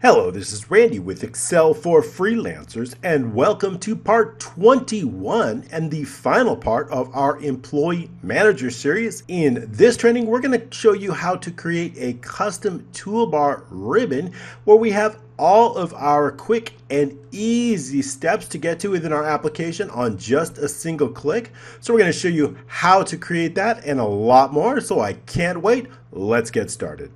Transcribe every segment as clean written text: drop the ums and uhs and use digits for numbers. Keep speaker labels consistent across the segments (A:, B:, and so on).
A: Hello, this is Randy with Excel for Freelancers, and welcome to part 21 and the final part of our Employee Manager series. In this training, we're going to show you how to create a custom toolbar ribbon where we have all of our quick and easy steps to get to within our application on just a single click. So we're going to show you how to create that and a lot more. So I can't wait. Let's get started.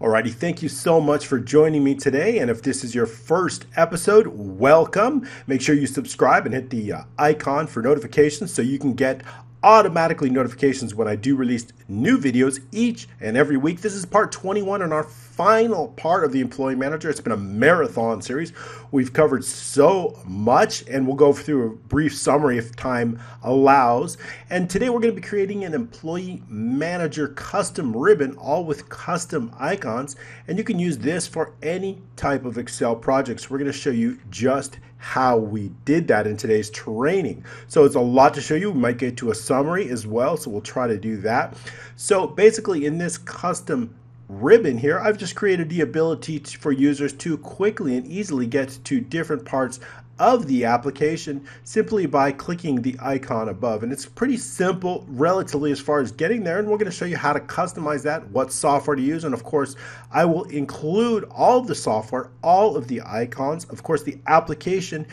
A: Alrighty, thank you so much for joining me today. And if this is your first episode, welcome. Make sure you subscribe and hit the icon for notifications so you can get automatically notifications when I do release new videos each and every week. This is part 21 and our final part of the Employee Manager. It's been a marathon series. We've covered so much, and we'll go through a brief summary if time allows. And today we're going to be creating an Employee Manager custom ribbon, all with custom icons. And you can use this for any type of Excel projects. We're going to show you just how we did that in today's training. So it's a lot to show you. We might get to a summary as well, so we'll try to do that. So basically in this custom ribbon here, I've just created the ability for users to quickly and easily get to different parts of the application simply by clicking the icon above. And it's pretty simple relatively as far as getting there, and we're going to show you how to customize that, what software to use, and of course I will include all of the software, all of the icons, of course the application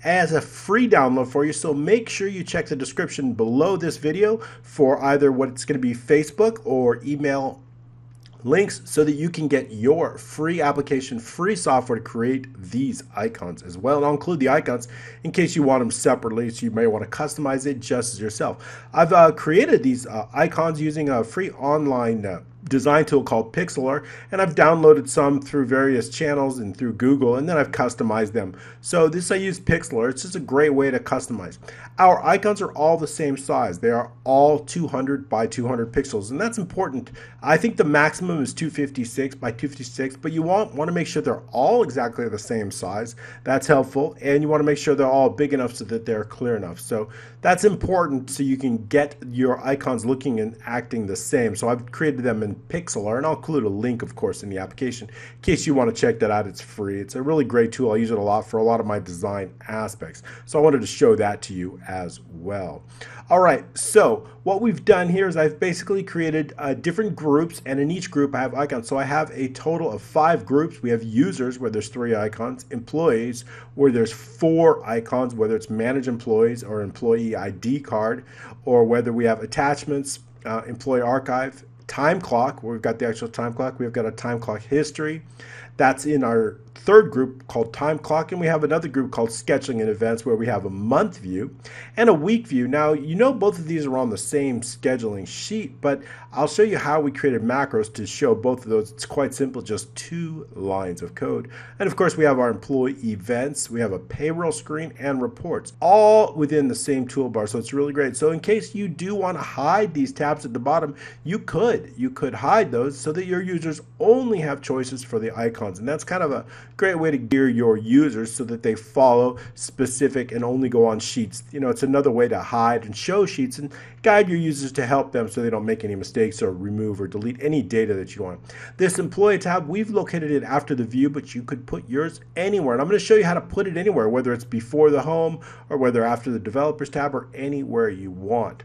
A: as a free download for you. So make sure you check the description below this video for either what it's going to be Facebook or email links so that you can get your free application, free software to create these icons as well. And I'll include the icons in case you want them separately, so you may want to customize it just as yourself. I've created these icons using a free online design tool called Pixlr, and I've downloaded some through various channels and through Google, and then I've customized them. So this I use Pixlr. It's just a great way to customize. Our icons are all the same size. They are all 200 by 200 pixels, and that's important. I think the maximum is 256 by 256, but you want to make sure they're all exactly the same size. That's helpful, and you want to make sure they're all big enough so that they're clear enough. So that's important so you can get your icons looking and acting the same. So I've created them in Pixlr, and I'll include a link, of course, in the application in case you want to check that out. It's free. It's a really great tool. I use it a lot for a lot of my design aspects. So I wanted to show that to you as well. All right, so what we've done here is I've basically created different groups, and in each group I have icons. So I have a total of 5 groups. We have users, where there's 3 icons, employees, where there's 4 icons, whether it's manage employees or employee ID card, or whether we have attachments, employee archive, time clock, where we've got the actual time clock. We've got a time clock history. That's in our third group called time clock, and we have another group called scheduling and events, where we have a month view and a week view. Now, you know both of these are on the same scheduling sheet, but I'll show you how we created macros to show both of those. It's quite simple, just 2 lines of code. And of course we have our employee events, we have a payroll screen, and reports, all within the same toolbar. So it's really great. So in case you do want to hide these tabs at the bottom, you could hide those so that your users only have choices for the icons. And that's kind of a great way to gear your users so that they follow specific and only go on sheets. You know, it's another way to hide and show sheets and guide your users to help them so they don't make any mistakes or remove or delete any data that you want. This employee tab, we've located it after the view, but you could put yours anywhere. And I'm going to show you how to put it anywhere, whether it's before the home or whether after the developers tab or anywhere you want.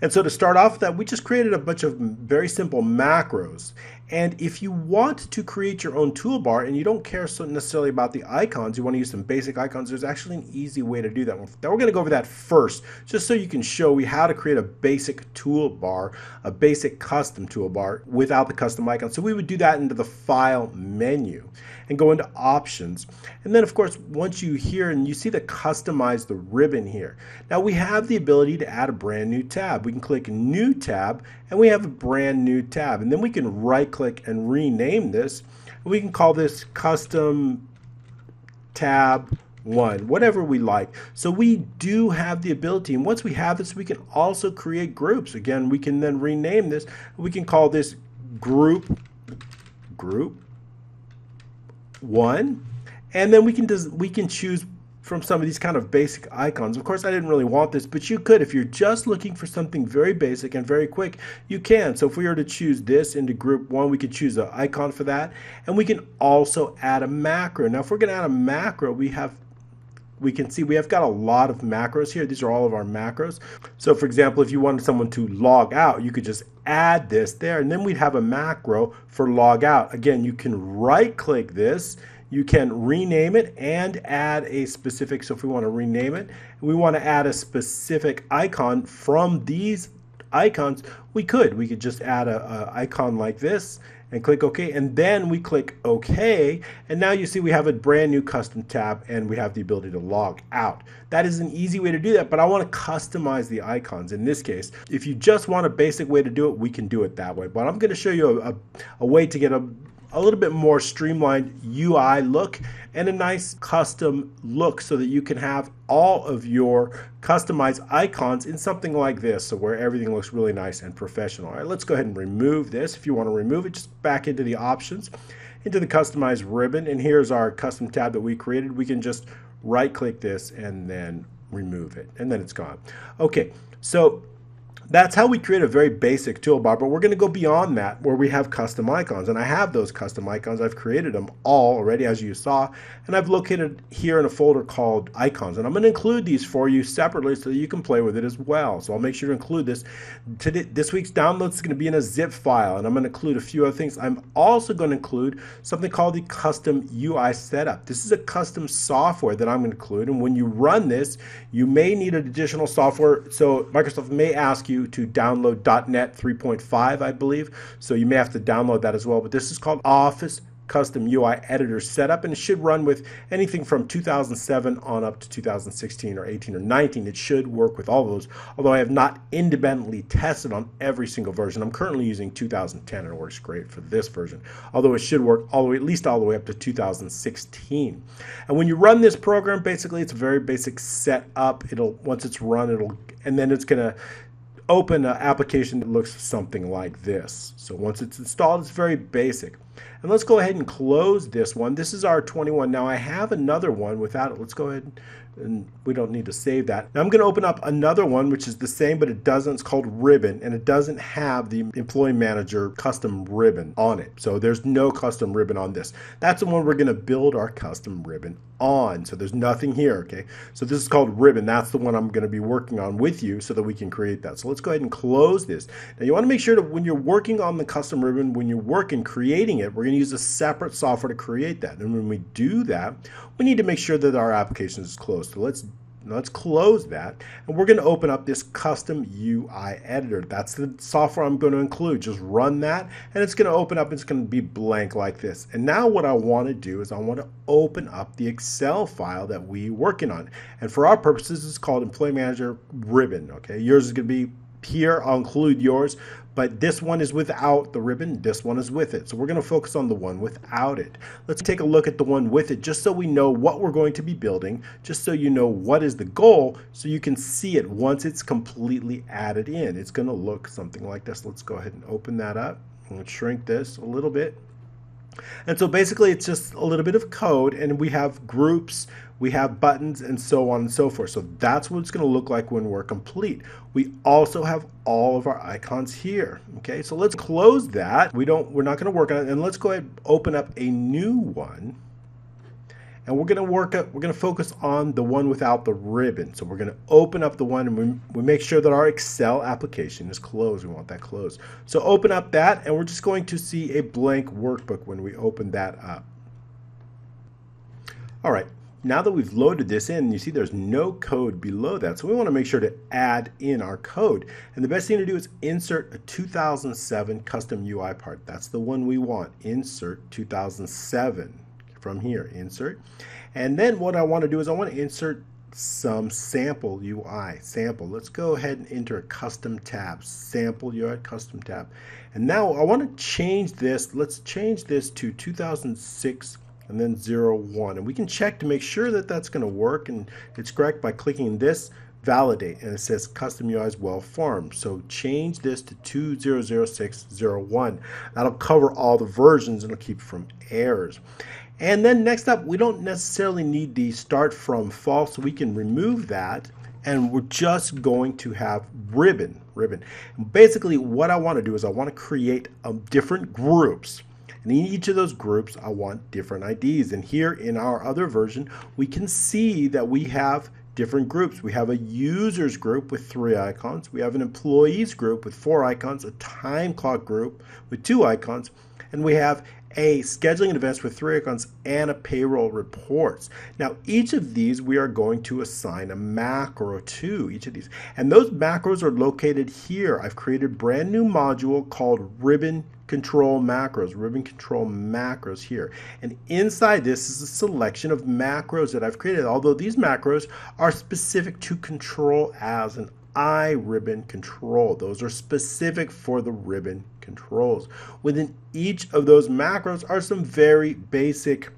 A: And so to start off with that, we just created a bunch of very simple macros. And if you want to create your own toolbar and you don't care so necessarily about the icons, you want to use some basic icons, there's actually an easy way to do that. Now we're going to go over that first, just so you can show you how to create a basic toolbar, a basic custom toolbar without the custom icon. So we would do that into the File menu and go into Options. And then, of course, once you hear and you see the Customize the ribbon here. Now we have the ability to add a brand new tab. We can click New Tab, and we have a brand new tab. And then we can right-click and rename this. We can call this Custom Tab 1, whatever we like. So we do have the ability, and once we have this, we can also create groups. Again, we can then rename this. We can call this Group 1, and then we can choose from some of these kind of basic icons. Of course, I didn't really want this, but you could. If you're just looking for something very basic and very quick, you can. So if we were to choose this into group 1, we could choose an icon for that, and we can also add a macro. Now, if we're going to add a macro, we can see we have got a lot of macros here. These are all of our macros. So for example, if you wanted someone to log out, you could just add this there, and then we'd have a macro for log out. Again, you can right click this, you can rename it and add a specific, so if we want to rename it, we want to add a specific icon from these icons, we could just add a icon like this and click OK, and then we click OK, and now you see we have a brand new custom tab and we have the ability to log out. That is an easy way to do that, but I want to customize the icons in this case. If you just want a basic way to do it, we can do it that way, but I'm going to show you a way to get a little bit more streamlined UI look and a nice custom look so that you can have all of your customized icons in something like this, so where everything looks really nice and professional. All right, let's go ahead and remove this. If you want to remove it, just back into the options, into the customize ribbon, and here's our custom tab that we created. We can just right click this and then remove it, and then it's gone. Okay, so that's how we create a very basic toolbar, but we're going to go beyond that where we have custom icons, and I have those custom icons. I've created them all already, as you saw, and I've located here in a folder called icons, and I'm going to include these for you separately so that you can play with it as well. So I'll make sure to include this. This week's download is going to be in a zip file, and I'm going to include a few other things. I'm also going to include something called the custom UI setup. This is a custom software that I'm going to include, and when you run this, you may need additional software, so Microsoft may ask you to download .NET 3.5, I believe, so you may have to download that as well, but this is called Office Custom UI Editor Setup, and it should run with anything from 2007 on up to 2016 or 18 or 19. It should work with all those, although I have not independently tested on every single version. I'm currently using 2010 and it works great for this version, although it should work all the way, at least all the way up to 2016. And when you run this program, basically it's a very basic setup. Once it's run, and then it's going to open an application that looks something like this. So once it's installed, it's very basic. And let's go ahead and close this one. This is our 21. Now I have another one without it. Let's go ahead and we don't need to save that. Now I'm going to open up another one which is the same, but it doesn't. It's called Ribbon, and it doesn't have the Employee Manager custom ribbon on it. So there's no custom ribbon on this. That's the one we're going to build our custom ribbon on. So there's nothing here, okay? So this is called Ribbon. That's the one I'm going to be working on with you so that we can create that. So let's go ahead and close this. Now you want to make sure that when you're working on the custom ribbon, when you're working creating it, we're going to use a separate software to create that. And when we do that, we need to make sure that our application is closed. So let's close that, and we're going to open up this custom UI editor. That's the software I'm going to include. Just run that, and it's going to open up. It's going to be blank like this. And now what I want to do is I want to open up the Excel file that we're working on. And for our purposes, it's called Employee Manager Ribbon. Okay, yours is going to be here. I'll include yours, but this one is without the ribbon, this one is with it. So we're going to focus on the one without it. Let's take a look at the one with it just so we know what we're going to be building, just so you know what is the goal, so you can see it once it's completely added in. It's going to look something like this. Let's go ahead and open that up. I'm going to shrink this a little bit. And so basically it's just a little bit of code, and we have groups, we have buttons, and so on and so forth. So that's what it's going to look like when we're complete. We also have all of our icons here. Okay, so let's close that. We're not going to work on it, and let's go ahead and open up a new one. And we're going to focus on the one without the ribbon. So we're going to open up the one, and we make sure that our Excel application is closed. We want that closed. So open up that, and we're just going to see a blank workbook when we open that up. All right, now that we've loaded this in, you see there's no code below that. So we want to make sure to add in our code. And the best thing to do is insert a 2007 custom UI part. That's the one we want. Insert 2007. From here, insert, and then what I want to do is I want to insert some sample UI. Sample. Let's go ahead and enter a custom tab. Sample UI custom tab. And now I want to change this. Let's change this to 2006 and then 01, and we can check to make sure that that's going to work and it's correct by clicking this validate, and it says custom UI is well formed. So change this to 200601. That'll cover all the versions and it'll keep from errors. And then next up, we don't necessarily need the start from false, so we can remove that. And we're just going to have ribbon. Basically, what I want to do is I want to create different groups. And in each of those groups, I want different IDs. And here in our other version, we can see that we have different groups. We have a users group with 3 icons. We have an employees group with 4 icons, a time clock group with 2 icons, and we have a scheduling and events with 3 icons and a payroll reports. Now, each of these we are going to assign a macro to each of these. And those macros are located here. I've created a brand new module called ribbon control macros here. And inside this is a selection of macros that I've created, although these macros are specific to control as an iRibbon control. Those are specific for the ribbon controls. Within each of those macros are some very basic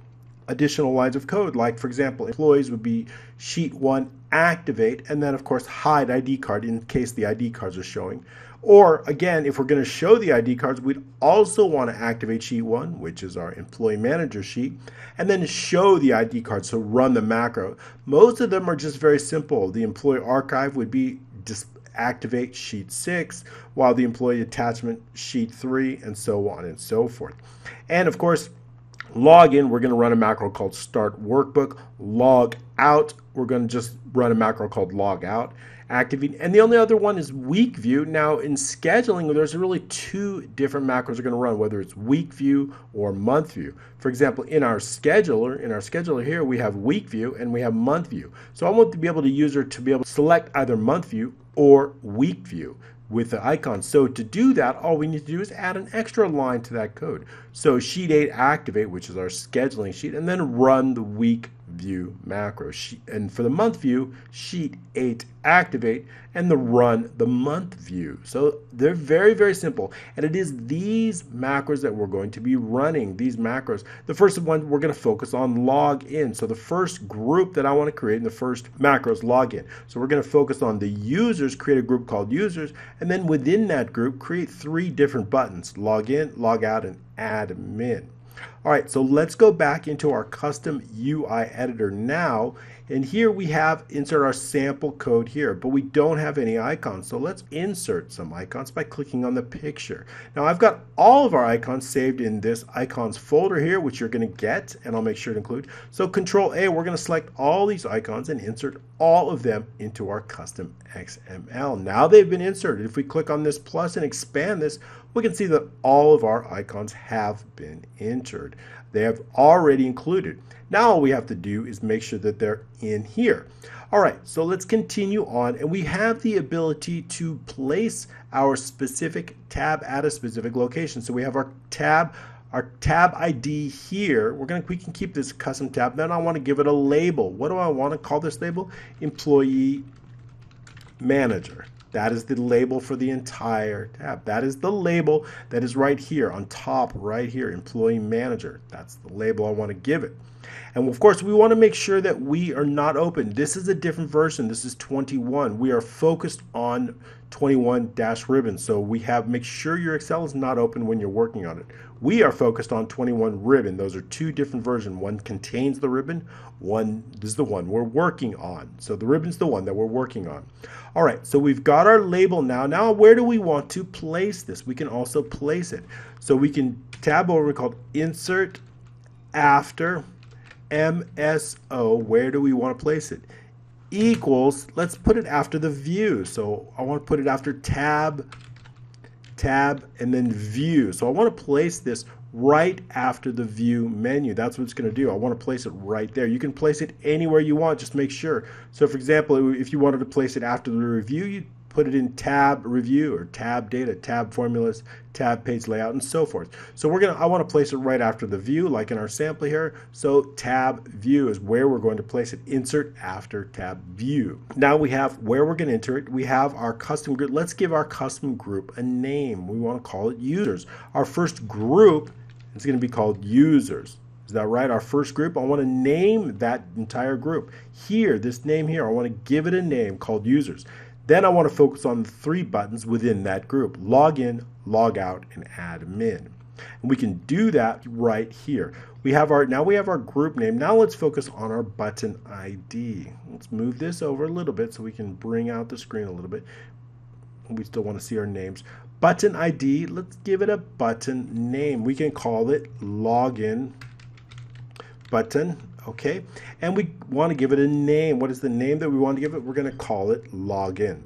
A: additional lines of code. Like, for example, employees would be sheet 1 activate, and then of course hide ID card in case the ID cards are showing. Or again, if we're going to show the ID cards, we'd also want to activate sheet 1, which is our employee manager sheet, and then show the ID cards, so run the macro. Most of them are just very simple. The employee archive would be just activate sheet 6, while the employee attachment sheet 3, and so on and so forth. And of course, log in, we're going to run a macro called start workbook. Log out, we're going to just run a macro called log out. Activate, and the only other one is week view. Now in scheduling, there's really 2 different macros are going to run, whether it's week view or month view. For example, in our scheduler here, we have week view and we have month view. So I want to be able to user to be able to select either month view or week view with the icon. So to do that, all we need to do is add an extra line to that code. So sheet 8 activate, which is our scheduling sheet, and then run the week view macro. And for the month view, sheet 8 activate, and run the month view. So they're very, very simple. And it is these macros that we're going to be running, these macros. The first one, we're going to focus on log in. So the first group that I want to create in the first macro is log in. So we're going to focus on the users, create a group called users, and then within that group, create 3 different buttons: log in, log out, and admin. All right, so let's go back into our custom UI editor now. And here we have insert our sample code here, but we don't have any icons. So let's insert some icons by clicking on the picture. Now I've got all of our icons saved in this icons folder here, which you're going to get, and I'll make sure to include. So Control A, we're going to select all these icons and insert all of them into our custom XML. Now they've been inserted. If we click on this plus and expand this, we can see that all of our icons have been entered. They have already included. Now all we have to do is make sure that they're in here. All right, so let's continue on, and we have the ability to place our specific tab at a specific location. So we have our tab ID here. We can keep this custom tab. Then I want to give it a label. What do I want to call this label? Employee Manager. That is the label for the entire tab. That is the label that is right here on top, right here, Employee Manager. That's the label I want to give it. And of course, we want to make sure that we are not open. This is a different version. This is 21. We are focused on 21-ribbon. So we have, make sure your Excel is not open when you're working on it. We are focused on 21 ribbon. Those are 2 different versions. One contains the ribbon. One is the one we're working on. So the ribbon's the one that we're working on. All right, so we've got our label now. Now, where do we want to place this? We can also place it. So we can tab over called Insert After MSO. Where do we want to place it? Equals, let's put it after the view. So I want to put it after tab, and then view. So I want to place this right after the view menu. That's what it's going to do. I want to place it right there. You can place it anywhere you want, just make sure. So for example, if you wanted to place it after the review, you put it in tab review or tab data, tab formulas, tab page layout, and so forth. So I want to place it right after the view, like in our sample here. So tab view is where we're going to place it. Insert after tab view. Now we have where we're going to enter it. We have our custom group. Let's give our custom group a name. We want to call it users. Our first group is going to be called users. Is that right? Our first group, I want to name that entire group. Here, this name here, I want to give it a name called users. Then I want to focus on the 3 buttons within that group: log in, log out, and admin. And we can do that right here. Now we have our group name. Now let's focus on our button ID. Let's move this over a little bit so we can bring out the screen a little bit. We still want to see our names. Button ID, let's give it a button name. We can call it login button, okay? And we want to give it a name. What is the name that we want to give it? We're going to call it login.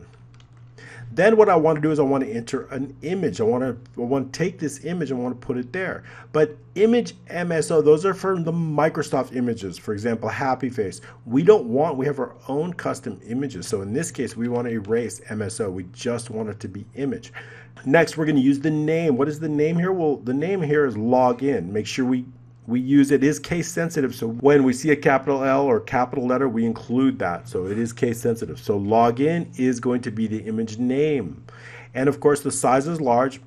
A: Then what I want to do is I want to enter an image. I want to take this image and want to put it there. But image MSO, those are from the Microsoft images. For example, happy face. We have our own custom images. So in this case, we want to erase MSO. We just want it to be image. Next, we're going to use the name. What is the name here? Well, the name here is login. Make sure we use it is case sensitive, so when we see a capital L or capital letter, we include that. So it is case sensitive. So login is going to be the image name. And of course, the size is large.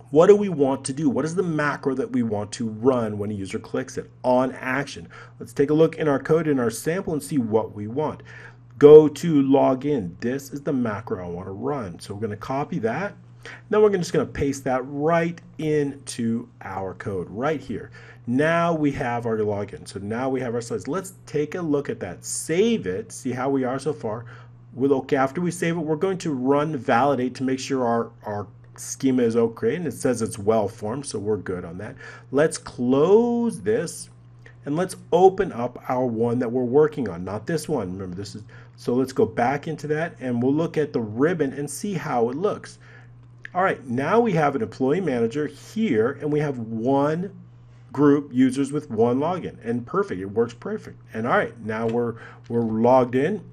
A: What do we want to do? What is the macro that we want to run when a user clicks it? onAction. Let's take a look in our code in our sample and see what we want. Go to login. This is the macro I want to run. So we're going to copy that. Then we're just going to paste that right into our code right here. Now we have our login. So now we have our slides. Let's take a look at that. Save it. See how we are so far. Okay, after we save it, we're going to run validate to make sure our schema is okay. And it says it's well formed, so we're good on that. Let's close this and let's open up our one that we're working on. Not this one. Remember, this is. So let's go back into that and we'll look at the ribbon and see how it looks. All right, now we have an employee manager here and we have one group users with one login, and perfect, it works perfect. And all right, now we're logged in.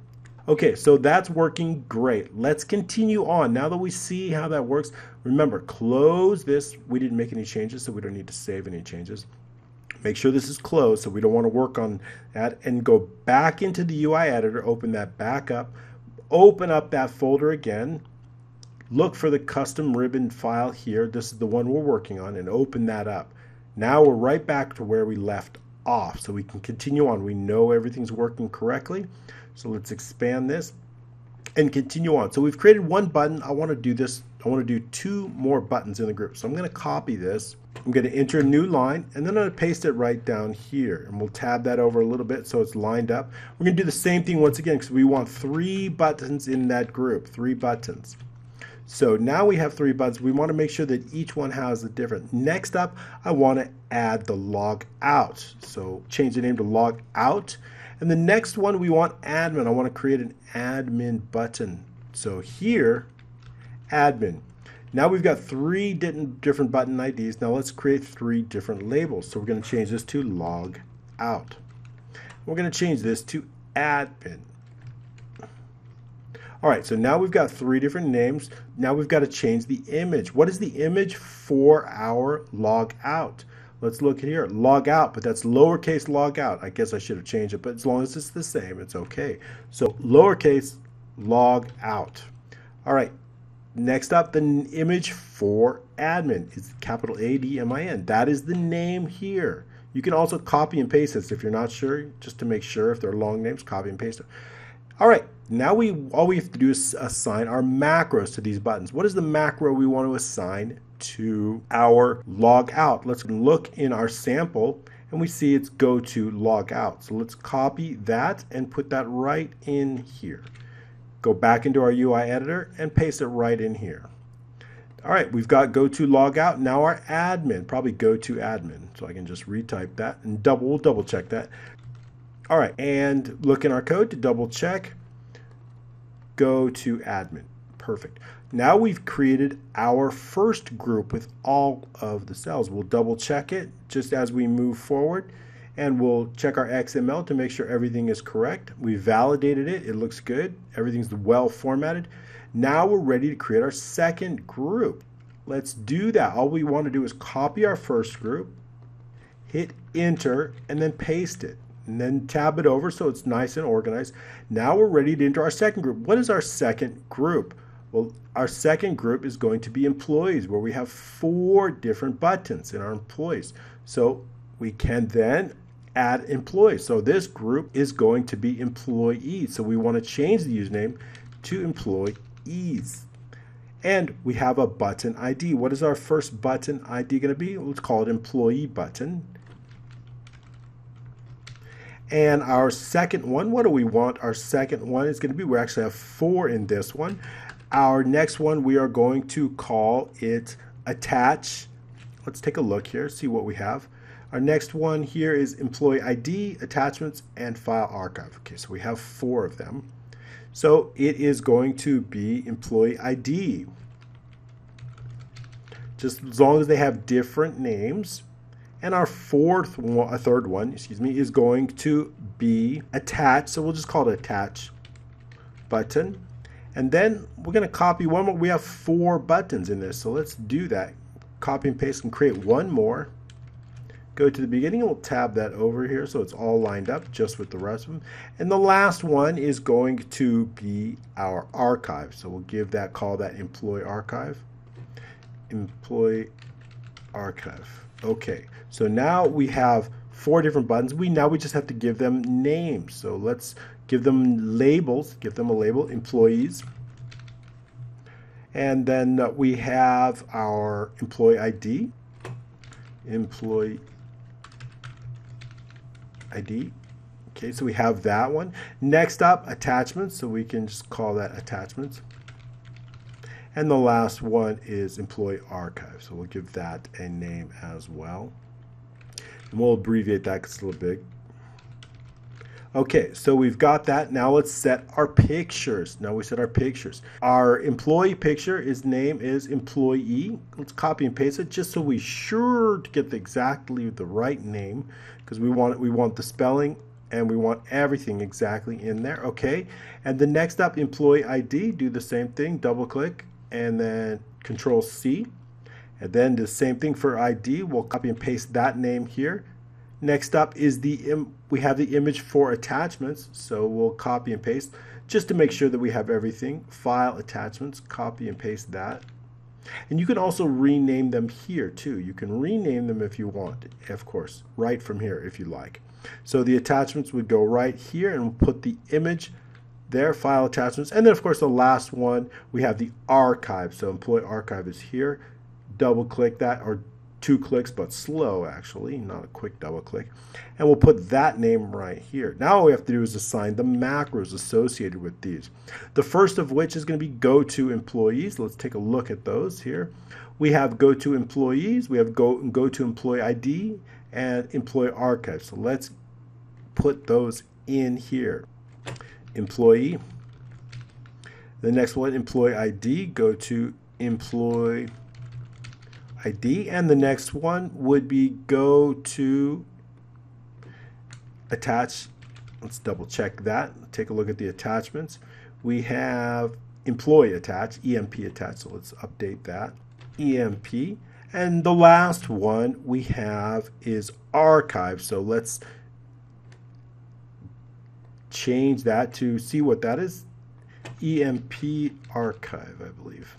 A: Okay, so that's working great. Let's continue on. Now that we see how that works, remember, close this. We didn't make any changes, so we don't need to save any changes. Make sure this is closed, so we don't want to work on that, and go back into the UI editor, open that back up, open up that folder again, look for the custom ribbon file here. This is the one we're working on, and open that up. Now we're right back to where we left off, so we can continue on. We know everything's working correctly, so let's expand this and continue on. So we've created one button. I want to do this. I want to do two more buttons in the group. So I'm going to copy this. I'm going to enter a new line, and then I'm going to paste it right down here, and we'll tab that over a little bit so it's lined up. We're going to do the same thing once again because we want 3 buttons in that group, 3 buttons. So now we have 3 buttons. We want to make sure that each one has a different. Next up, I want to add the log out. So change the name to log out. And the next one, we want admin. I want to create an admin button. So here, admin. Now we've got 3 different button IDs. Now let's create 3 different labels. So we're going to change this to log out. We're going to change this to admin. All right, so now we've got 3 different names. Now we've got to change the image. What is the image for our log out? Let's look here, log out, but that's lowercase log out. I guess I should have changed it, but as long as it's the same, it's okay. So lowercase log out. All right, next up, the image for admin is capital ADMIN. That is the name here. You can also copy and paste this if you're not sure, just to make sure if they're long names, copy and paste it. All right, now all we have to do is assign our macros to these buttons. What is the macro we want to assign to our log out? Let's look in our sample and we see it's go to log out. So let's copy that and put that right in here. Go back into our UI editor and paste it right in here. All right, we've got go to log out. Now our admin, probably go to admin. So I can just retype that and we'll double check that. All right, and look in our code to double check, go to admin. Perfect. Now we've created our first group with all of the cells. We'll double check it just as we move forward, and we'll check our XML to make sure everything is correct. We validated it. It looks good. Everything's well formatted. Now we're ready to create our second group. Let's do that. All we want to do is copy our first group, hit enter, and then paste it. And then tab it over so it's nice and organized. Now we're ready to enter our second group. What is our second group? Well, our second group is going to be employees, where we have 4 different buttons in our employees. So we can then add employees. So this group is going to be employees. So we want to change the username to employees. And we have a button ID. What is our first button ID going to be? Let's call it employee button. And our second one, what do we want? Our second one is going to be, we actually have 4 in this one. Our next one, we are going to call it attach. Let's take a look here, see what we have. Our next one here is employee ID, attachments, and file archive. Okay, so we have 4 of them. So it is going to be employee ID. Just as long as they have different names. And our third one, is going to be attach. So we'll just call it attach button. And then we're going to copy one more. We have 4 buttons in this. So let's do that. Copy and paste and create one more. Go to the beginning and we'll tab that over here so it's all lined up just with the rest of them. And the last one is going to be our archive. So we'll call that employee archive. Employee archive. Okay, so now we have 4 different buttons. Now we just have to give them names. So let's give them labels. Give them a label, employees. And then we have our employee ID. Employee ID. Okay, so we have that one. Next up, attachments. So we can just call that attachments. And the last one is employee archive. So we'll give that a name as well. And we'll abbreviate that because it's a little big. Okay, so we've got that. Now let's set our pictures. Now we set our pictures. Our employee picture, his name is employee. Let's copy and paste it just so we're sure to get exactly the right name, because we want the spelling and we want everything exactly in there. Okay, and the next up, employee ID, do the same thing, double click and then Control C, and then the same thing for ID. We'll copy and paste that name here. Next up is we have the image for attachments, so we'll copy and paste just to make sure that we have everything. File attachments, copy and paste that. And you can also rename them here too. You can rename them if you want, of course, right from here if you like. So the attachments would go right here, and we'll put the image there, file attachments. And then of course the last one, we have the archive. So employee archive is here. Double click that, or 2 clicks, but slow actually, not a quick double click. And we'll put that name right here. Now all we have to do is assign the macros associated with these. The first of which is going to be go to employees. Let's take a look at those here. We have go to employees, we have go to employee ID, and employee archive. So let's put those in here. Employee. The next one, employee ID, go to employee ID, and the next one would be go to attach. Let's double check that. Take a look at the attachments. We have employee attach, EMP attach, so let's update that. EMP. And the last one we have is archive, so let's change that to see what that is. EMP archive, I believe.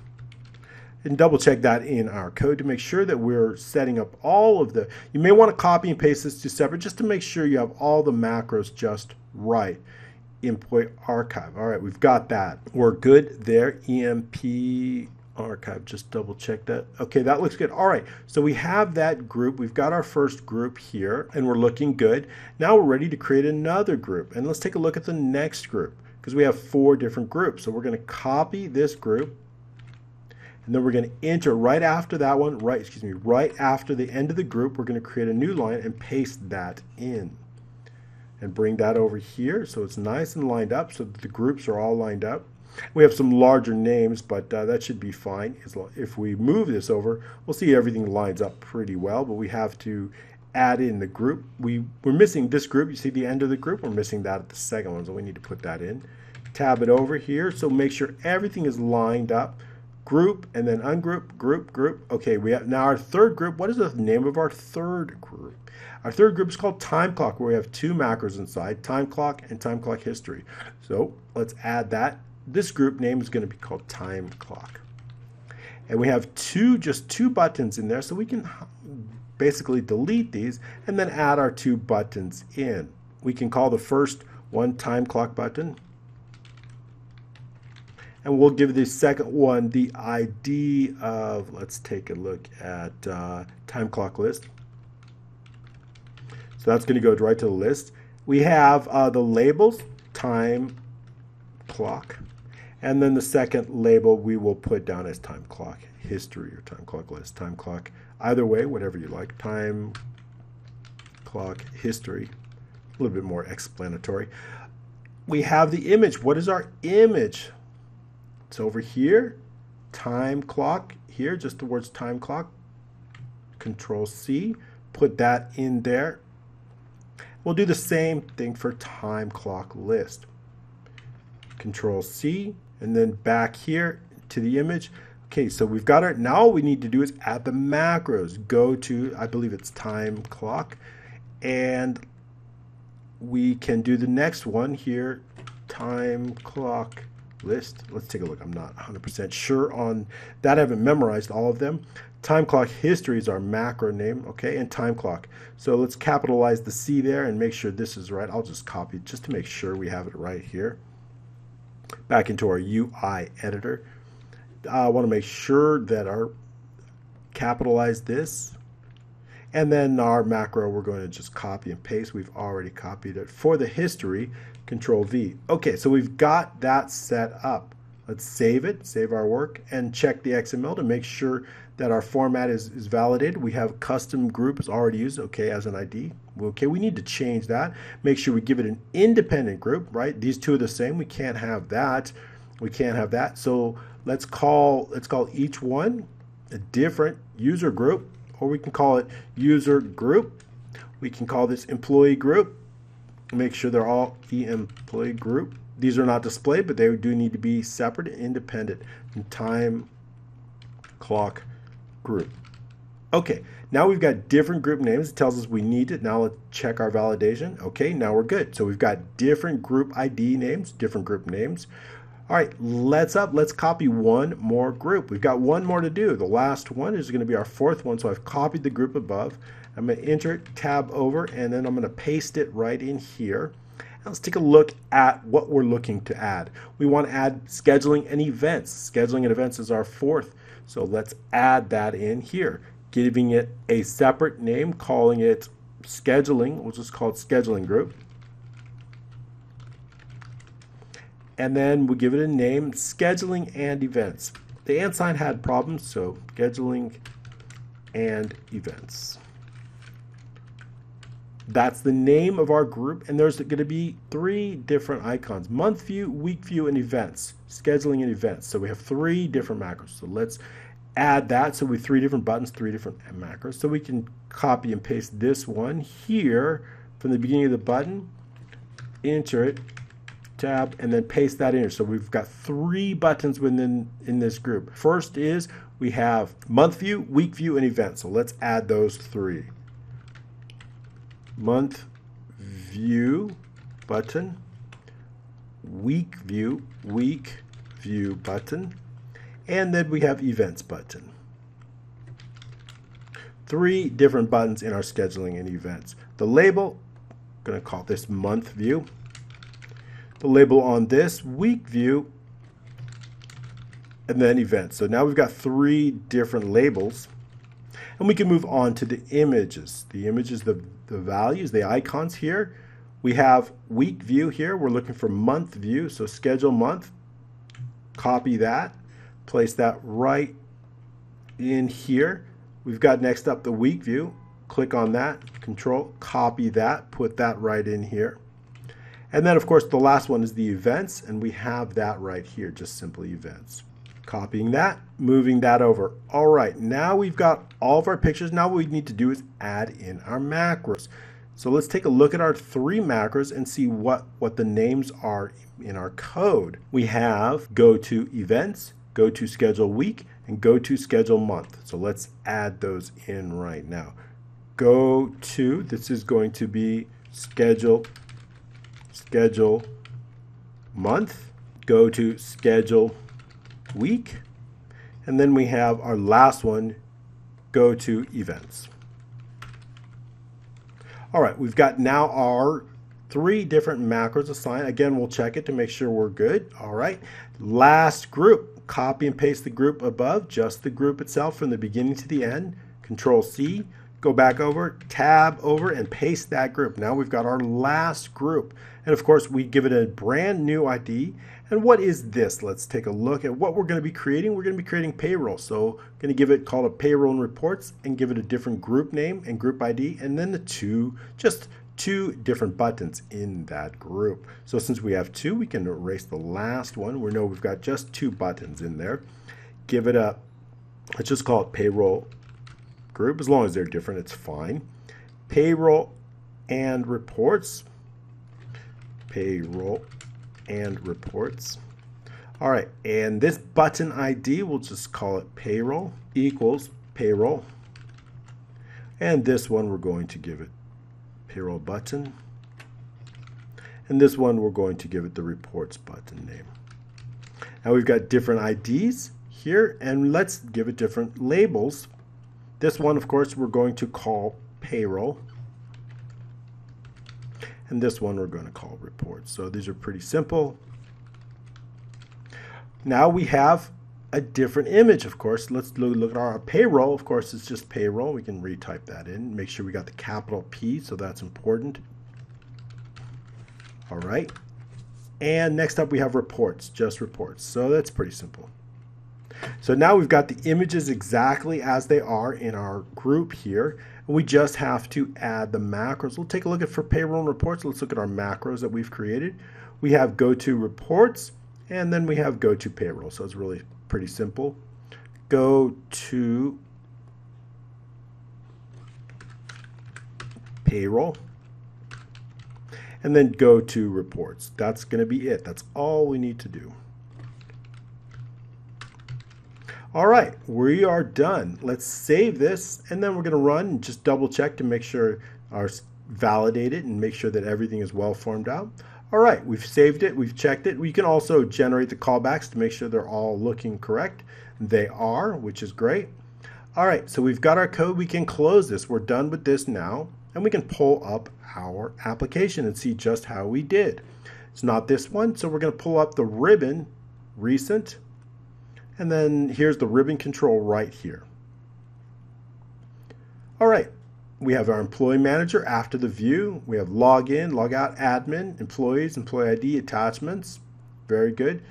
A: And double check that in our code to make sure that we're setting up all of the, you may want to copy and paste this to separate just to make sure you have all the macros just right. Employee archive. All right, we've got that. We're good there. EMP archive, just double check that. Okay, that looks good. All right, so we have that group. We've got our first group here and we're looking good. Now we're ready to create another group. And let's take a look at the next group because we have 4 different groups. So we're going to copy this group. And then we're going to enter right after that one, right after the end of the group, we're going to create a new line and paste that in. And bring that over here so it's nice and lined up so that the groups are all lined up. We have some larger names, but that should be fine. If we move this over, we'll see everything lines up pretty well, but we have to add in the group. We're missing this group. You see the end of the group? We're missing that at the second one, so we need to put that in. Tab it over here, so make sure everything is lined up. Group and then ungroup, group. Okay, we have now our third group. What is the name of our third group? Our third group is called time clock, where we have 2 macros inside, time clock and time clock history. So let's add that. This group name is going to be called time clock. And we have just two buttons in there, so we can basically delete these and then add our 2 buttons in. We can call the first one time clock button. And we'll give the second one the ID of, let's take a look at time clock list. So that's going to go right to the list. We have the labels, time clock. And then the second label we will put down as time clock history or time clock list. Time clock, either way, whatever you like. Time clock history, a little bit more explanatory. We have the image. What is our image? It's over here, time clock here, just the words time clock. Control C, put that in there. We'll do the same thing for time clock list. Control C, and then back here to the image. Okay, so we've got our, now all we need to do is add the macros. Go to, I believe it's time clock, and we can do the next one here, time clock list. Let's take a look. I'm not 100% sure on that. I haven't memorized all of them. Time clock history is our macro name, okay, and time clock. So let's capitalize the C there and make sure this is right. I'll just copy it just to make sure we have it right here. Back into our UI editor. I want to make sure that our capitalize this. And then our macro, we're going to just copy and paste. We've already copied it. For the history, Control V. Okay, so we've got that set up. Let's save it, save our work, and check the XML to make sure that our format is validated. We have custom group is already used, okay, as an ID. Okay, we need to change that. Make sure we give it an independent group, right? These two are the same. We can't have that. We can't have that. So let's call each one a different user group, or we can call it user group. We can call this employee group. Make sure they're all employee group. These are not displayed, but they do need to be separate and independent. And time clock group. Okay, now we've got different group names. It tells us we need it. Now let's check our validation. Okay, now we're good. So we've got different group ID names, different group names. All right, let's copy one more group. We've got one more to do. The last one is going to be our fourth one. So I've copied the group above. I'm going to enter it, tab over, and then I'm going to paste it right in here. Now let's take a look at what we're looking to add. We want to add scheduling and events. Scheduling and events is our fourth. So let's add that in here, giving it a separate name, calling it scheduling. We'll just call it scheduling group. And then we'll give it a name, scheduling and events. The and sign had problems, so scheduling and events. That's the name of our group, and there's going to be three different icons: month view, week view, and events. Scheduling and events. So we have three different macros. So let's add that. So we have three different buttons, three different macros. So we can copy and paste this one here from the beginning of the button, enter it, tab, and then paste that in here. So we've got three buttons in this group. First is we have month view, week view, and events. So let's add those three. Month view button, week view button, and then we have events button. Three different buttons in our scheduling and events. The label, I'm going to call this month view. The label on this, week view, and then events. So now we've got three different labels, and we can move on to the images. The images, the values, the icons here. We have week view here. We're looking for month view, so schedule month. Copy that, place that right in here. We've got next up the week view. Click on that, control, copy that, put that right in here. And then of course the last one is the events, and we have that right here, just simply events. Copying that, moving that over. All right, now we've got all of our pictures. Now what we need to do is add in our macros. So let's take a look at our three macros and see what the names are in our code. We have go to events, go to schedule week, and go to schedule month. So let's add those in right now. Go to, this is going to be schedule month, go to schedule week, and then we have our last one, go to events. All right, we've got now our 3 different macros assigned. Again, we'll check it to make sure we're good. All right. Last group. Copy and paste the group above, just the group itself from the beginning to the end. Control C, go back over, tab over, and paste that group. Now we've got our last group. And of course, we give it a brand new ID. And what is this? Let's take a look at what we're going to be creating. We're going to be creating payroll. So I'm going to give it called a payroll and reports and give it a different group name and group ID, and then just two different buttons in that group. So since we have 2, we can erase the last one. We know we've got just 2 buttons in there. Give it a, let's just call it payroll group. As long as they're different, it's fine. Payroll and reports. Payroll and reports. All right, and this button ID, we'll just call it payroll equals payroll. And this one we're going to give it payroll button. And this one we're going to give it the reports button name. Now we've got different IDs here, and let's give it different labels. This one, of course, we're going to call payroll. And this one we're going to call reports. So these are pretty simple. Now we have a different image, of course. Let's look at our payroll. Of course, it's just payroll. We can retype that in. Make sure we got the capital P, so that's important. All right. And next up we have reports, just reports. So that's pretty simple. So now we've got the images exactly as they are in our group here. And we just have to add the macros. We'll take a look at for payroll and reports. Let's look at our macros that we've created. We have go to reports, and then we have go to payroll. So it's really pretty simple. Go to payroll, and then go to reports. That's going to be it. That's all we need to do. All right, we are done. Let's save this, and then we're going to run and just double check to make sure ours validated and make sure that everything is well formed out. All right, we've saved it, we've checked it. We can also generate the callbacks to make sure they're all looking correct. They are, which is great. All right, so we've got our code. We can close this. We're done with this now, and we can pull up our application and see just how we did. It's not this one, so we're going to pull up the ribbon, recent, and then here's the ribbon control right here. All right. We have our employee manager after the view. We have login, log out, admin, employees, employee ID, attachments. Very good.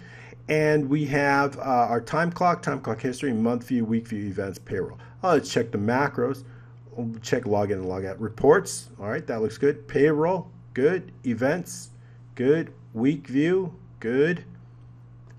A: And we have our time clock history, month view, week view, events, payroll. Let's check the macros. We'll check login and log out. Reports. All right, that looks good. Payroll, good. Events, good. Week view, good.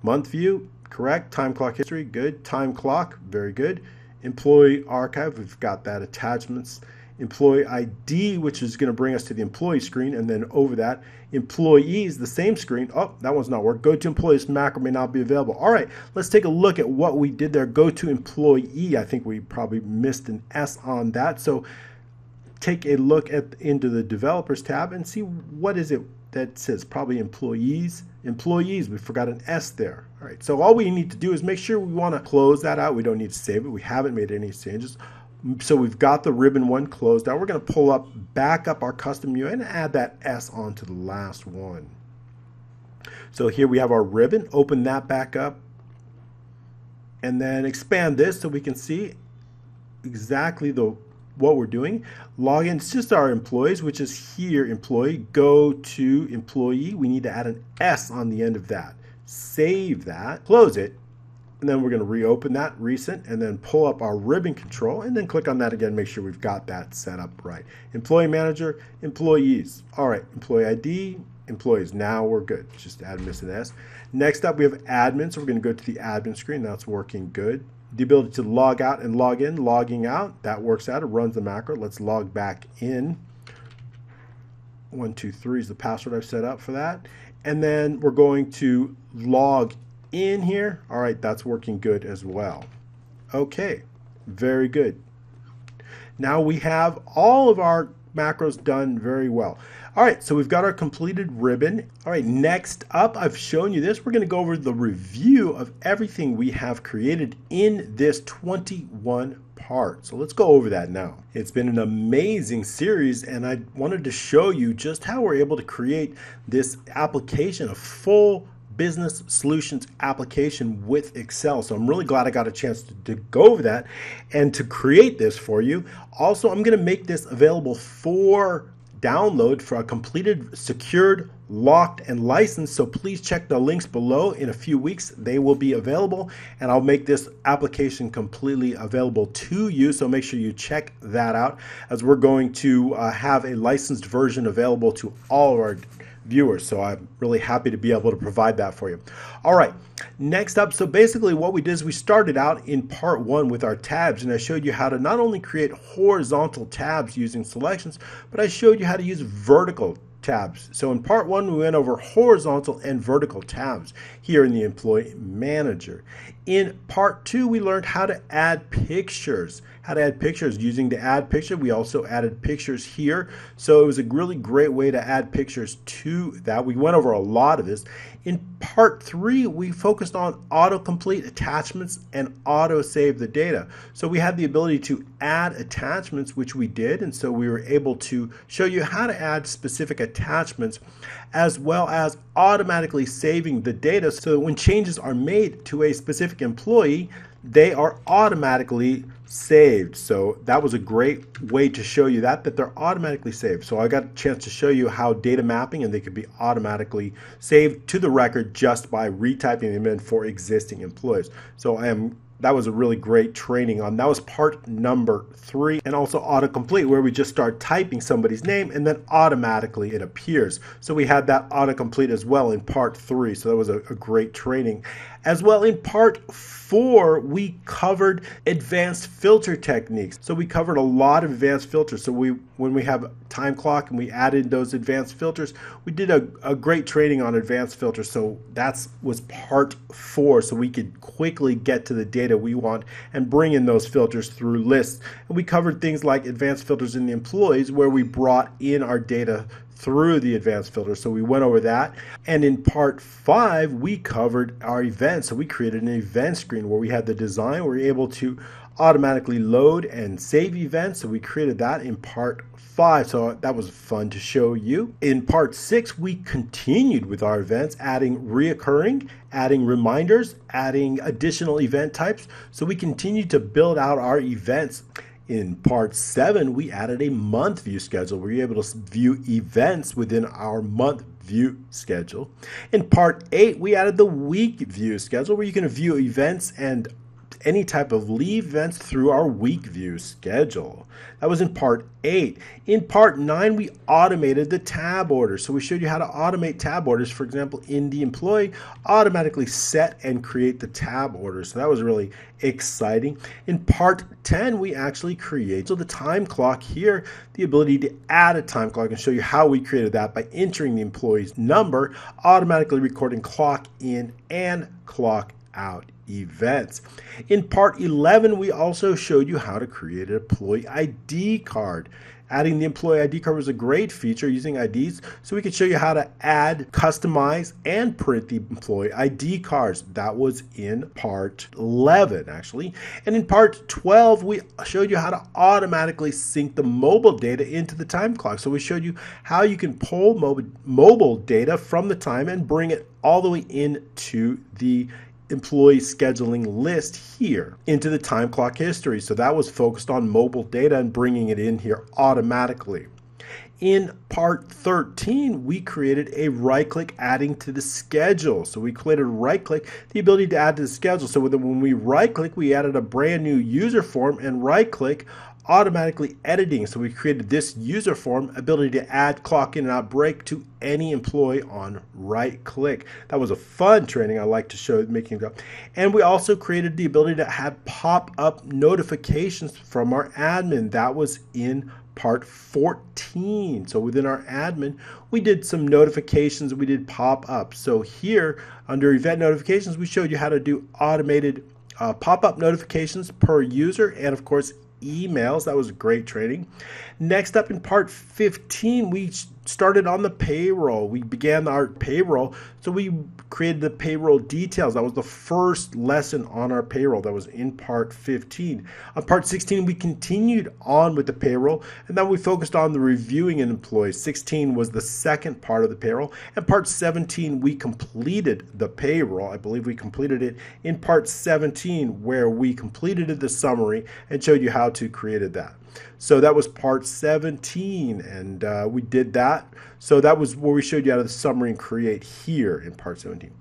A: Month view, correct. Time clock history, good. Time clock, very good. Employee archive, we've got that. Attachments. Employee ID, which is going to bring us to the employee screen, and then over that, employees, the same screen. Oh, that one's not working. Go to employees macro may not be available. All right, let's take a look at what we did there. Go to employee. I think we probably missed an S on that. So take a look into the developers tab and see what is it that says. Probably employees. Employees, we forgot an S there. All right, so all we need to do is make sure we want to close that out. We don't need to save it. We haven't made any changes. So we've got the ribbon one closed. Now we're going to pull back up our custom UI and add that S onto the last one. So here we have our ribbon. Open that back up and then expand this so we can see exactly what we're doing. Login, it's just our employees, which is here, employee. Go to employee. We need to add an S on the end of that. Save that, close it. And then we're going to reopen that recent and then pull up our ribbon control and then click on that again, make sure we've got that set up right. Employee manager, employees. All right, employee ID, employees. Now we're good. Just add missing S. Next up, we have admin. So we're going to go to the admin screen. That's working good. The ability to log out and log in, logging out. That works out. It runs the macro. Let's log back in. 123 is the password I've set up for that. And then we're going to log in here. All right, that's working good as well. Okay, very good. Now we have all of our macros done very well. All right, so we've got our completed ribbon. All right, next up, I've shown you this. We're going to go over the review of everything we have created in this 21 part. So let's go over that now. It's been an amazing series, and I wanted to show you just how we're able to create this application, a full business solutions application with Excel. So I'm really glad I got a chance to go over that and to create this for you. Also, I'm going to make this available for download for a completed, secured, locked, and licensed. So please check the links below. In a few weeks, they will be available, and I'll make this application completely available to you. So make sure you check that out, as we're going to have a licensed version available to all of our viewers. So I'm really happy to be able to provide that for you. All right, next up, so basically what we did is we started out in part one with our tabs, and I showed you how to not only create horizontal tabs using selections, but I showed you how to use vertical tabs. So in part one, we went over horizontal and vertical tabs here in the Employee Manager. In part two, we learned how to add pictures. Using the add picture. We also added pictures here. So it was a really great way to add pictures to that. We went over a lot of this. In part three, we focused on autocomplete attachments and auto save the data. So we had the ability to add attachments, which we did. And so we were able to show you how to add specific attachments, as well as automatically saving the data so that when changes are made to a specific employee, they are automatically saved. So that was a great way to show you that they're automatically saved. So I got a chance to show you how data mapping, and they could be automatically saved to the record just by retyping them in for existing employees. So that was a really great training on. That was part number 3, and also autocomplete, where we just start typing somebody's name and then automatically it appears. So we had that autocomplete as well in part 3. So that was a great training. As well, in part 4, we covered advanced filter techniques. So we covered a lot of advanced filters. So when we have time clock and we added those advanced filters, we did a great training on advanced filters. So that was part 4. So we could quickly get to the data we want and bring in those filters through lists. And we covered things like advanced filters in the employees, where we brought in our data through the advanced filter. So we went over that. And in part 5, we covered our events. So we created an event screen where we had the design. We were able to automatically load and save events. So we created that in part 5. So that was fun to show you. In part 6, we continued with our events, adding reoccurring, adding reminders, adding additional event types. So we continued to build out our events. In part 7, we added a month view schedule. We were able to view events within our month view schedule. In part 8, we added the week view schedule, where you can view events and any type of leave events through our week view schedule. That was in part 8. In part 9, we automated the tab orders. So we showed you how to automate tab orders. For example, in the employee, automatically set and create the tab orders. So that was really exciting. In part 10, we actually created the time clock here, the ability to add a time clock, and show you how we created that by entering the employee's number, automatically recording clock in and clock out events. In part 11, we also showed you how to create an employee ID card. Adding the employee ID card was a great feature using IDs, so we could show you how to add, customize, and print the employee ID cards. That was in part 11, actually. And in part 12, we showed you how to automatically sync the mobile data into the time clock. So we showed you how you can pull mobile data from the time and bring it all the way into the employee scheduling list here into the time clock history. So that was focused on mobile data and bringing it in here automatically. In part 13, we created a right-click adding to the schedule. So we created right-click, the ability to add to the schedule. So when we right-click, we added a brand new user form, and right-click automatically editing. So we created this user form, ability to add clock in and out break to any employee on right click. That was a fun training I like to show, making it up. And we also created the ability to have pop-up notifications from our admin. That was in part 14. So within our admin, we did some notifications, we did pop-up. So here under event notifications, we showed you how to do automated pop-up notifications per user, and of course emails. That was great training. Next up in part 15, we started on the payroll. We began our payroll, so we created the payroll details. That was the first lesson on our payroll. That was in part 15. On part 16, we continued on with the payroll, and then we focused on the reviewing employees. 16 was the second part of the payroll, and part 17, we completed the payroll. I believe we completed it in part 17, where we completed the summary and showed you how to create that. So that was part 17, and we did that. So that was where we showed you how to summary and create here in part 17.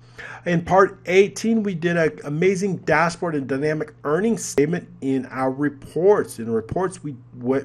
A: In part 18, we did an amazing dashboard and dynamic earnings statement in our reports. In reports, we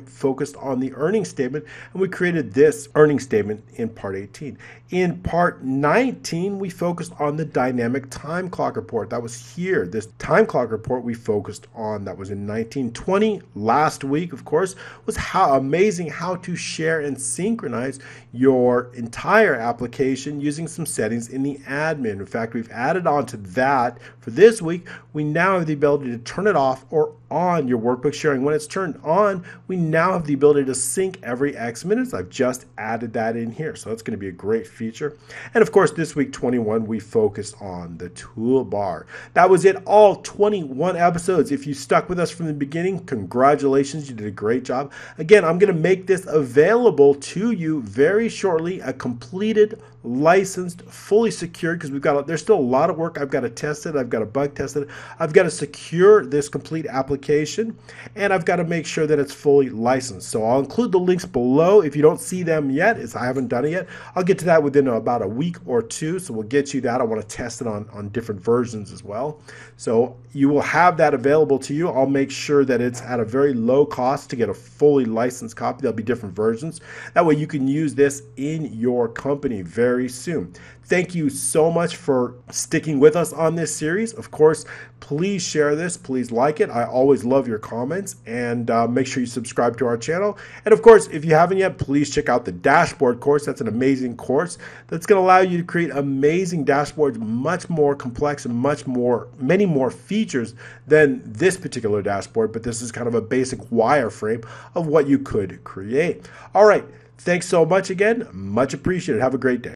A: focused on the earnings statement, and we created this earnings statement in part 18. In part 19, we focused on the dynamic time clock report. That was here. This time clock report we focused on. That was in 1920. Last week, of course, was how amazing how to share and synchronize your entire application using some settings in the admin. In fact, we've added on to that for this week. We now have the ability to turn it off or on your workbook sharing. When it's turned on, we now have the ability to sync every X minutes. I've just added that in here, so that's going to be a great feature. And of course, this week 21, we focused on the toolbar. That was it, all 21 episodes. If you stuck with us from the beginning, congratulations, you did a great job. Again, I'm going to make this available to you very shortly, a completed, licensed, fully secured, because there's still a lot of work. I've got to test it. I've got to bug test it. I've got to secure this complete application, and I've got to make sure that it's fully licensed. So I'll include the links below. If you don't see them yet, as I haven't done it yet, I'll get to that within about a week or two. So we'll get you that. I want to test it on different versions as well. So you will have that available to you. I'll make sure that it's at a very low cost to get a fully licensed copy. There'll be different versions. That way you can use this in your company very soon. Thank you so much for sticking with us on this series. Of course, please share this. Please like it. I always love your comments, and make sure you subscribe to our channel. And of course, if you haven't yet, please check out the dashboard course. That's an amazing course that's going to allow you to create amazing dashboards, much more complex and many more features than this particular dashboard. But this is kind of a basic wireframe of what you could create. All right. Thanks so much again. Much appreciated. Have a great day.